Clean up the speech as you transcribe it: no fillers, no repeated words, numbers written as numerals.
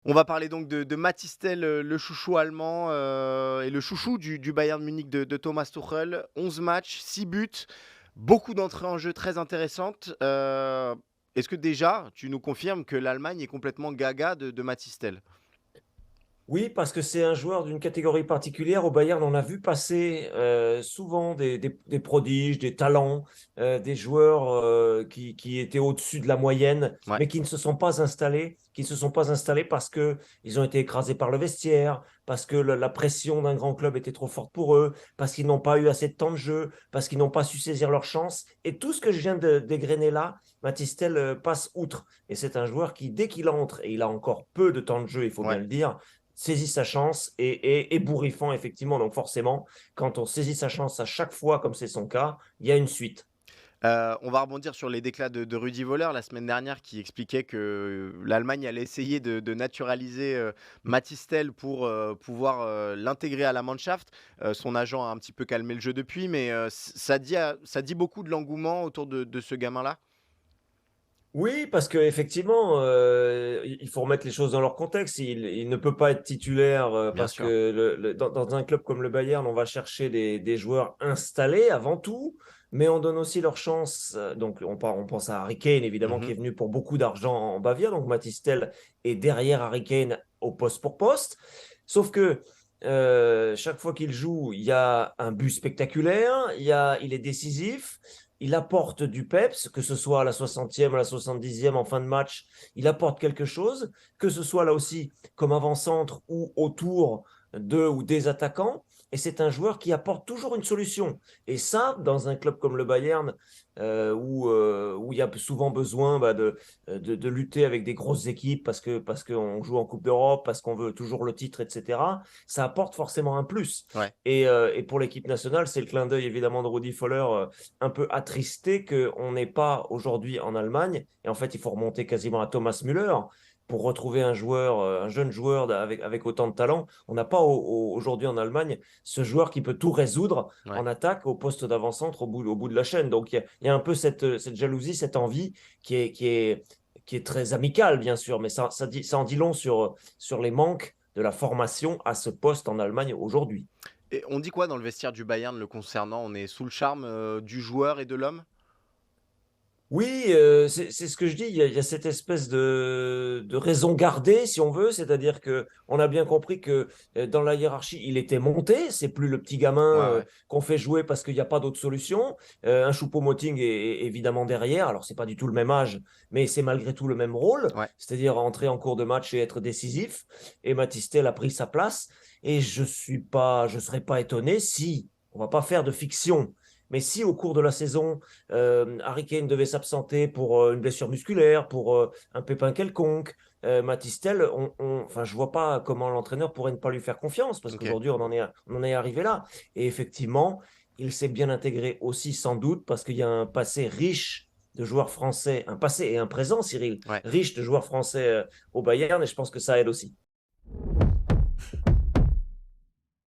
On va parler donc de Mathys Tel, le chouchou allemand, et le chouchou du Bayern Munich de Thomas Tuchel. 11 matchs, 6 buts, beaucoup d'entrées en jeu très intéressantes. Est-ce que déjà, tu nous confirmes que l'Allemagne est complètement gaga de Mathys Tel? Oui, parce que c'est un joueur d'une catégorie particulière. Au Bayern, on a vu passer souvent des prodiges, des talents, des joueurs qui étaient au-dessus de la moyenne, Ouais. mais qui ne se sont pas installés, qui ne se sont pas installés parce que ils ont été écrasés par le vestiaire, parce que la pression d'un grand club était trop forte pour eux, parce qu'ils n'ont pas eu assez de temps de jeu, parce qu'ils n'ont pas su saisir leur chance. Et tout ce que je viens de dégrainer là, Mathys Tel passe outre. Et c'est un joueur qui, dès qu'il entre, et il a encore peu de temps de jeu, il faut bien Ouais. le dire, saisit sa chance et ébouriffant, effectivement. Donc forcément, quand on saisit sa chance à chaque fois, comme c'est son cas, il y a une suite. On va rebondir sur les déclats de Rudi Völler la semaine dernière qui expliquait que l'Allemagne allait essayer de naturaliser, Mathys Tel pour, pouvoir, l'intégrer à la Mannschaft. Son agent a un petit peu calmé le jeu depuis, mais, ça dit beaucoup de l'engouement autour de ce gamin-là? Oui, parce qu'effectivement, il faut remettre les choses dans leur contexte. Il ne peut pas être titulaire Bien parce sûr. que dans un club comme le Bayern, on va chercher des joueurs installés avant tout, mais on donne aussi leur chance. Donc, on pense à Harry Kane, évidemment, qui Mmh. est venu pour beaucoup d'argent en Bavière. Donc, Mathys Tel est derrière Harry Kane au poste pour poste. Sauf que chaque fois qu'il joue, il y a un but spectaculaire, il est décisif, il apporte du peps, que ce soit à la 60e, à la 70e, en fin de match, il apporte quelque chose, que ce soit là aussi comme avant-centre ou autour de ou des attaquants. Et c'est un joueur qui apporte toujours une solution. Et ça, dans un club comme le Bayern, où il y a souvent besoin de lutter avec des grosses équipes parce qu'on joue en Coupe d'Europe, parce qu'on veut toujours le titre, etc., ça apporte forcément un plus. Ouais. Et pour l'équipe nationale, c'est le clin d'œil évidemment de Rudi Völler, un peu attristé qu'on n'est pas aujourd'hui en Allemagne. Et en fait, il faut remonter quasiment à Thomas Müller pour retrouver un joueur, un jeune joueur avec autant de talent. On n'a pas aujourd'hui en Allemagne ce joueur qui peut tout résoudre Ouais. en attaque au poste d'avant-centre au bout de la chaîne. Donc il y a un peu cette jalousie, cette envie qui est très amicale, bien sûr, mais ça en dit long sur les manques de la formation à ce poste en Allemagne aujourd'hui. Et on dit quoi dans le vestiaire du Bayern le concernant? On est sous le charme, du joueur et de l'homme? Oui, c'est ce que je dis. Il y a cette espèce de raison gardée, si on veut, c'est-à-dire que on a bien compris que dans la hiérarchie, il était monté. C'est plus le petit gamin Ouais, ouais. qu'on fait jouer parce qu'il n'y a pas d'autre solution. Un Choupo-Moting est évidemment derrière. Alors c'est pas du tout le même âge, mais c'est malgré tout le même rôle, Ouais. c'est-à-dire entrer en cours de match et être décisif. Et Mathys Tel a pris sa place. Et je serais pas étonné si on va pas faire de fiction. Mais si au cours de la saison, Harry Kane devait s'absenter pour une blessure musculaire, pour un pépin quelconque. Mathys Tel, enfin, je vois pas comment l'entraîneur pourrait ne pas lui faire confiance parce OK. qu'aujourd'hui, on en est arrivé là. Et effectivement, il s'est bien intégré aussi, sans doute, parce qu'il y a un passé riche de joueurs français, un passé et un présent, Cyril, Ouais. riche de joueurs français au Bayern, et je pense que ça aide aussi.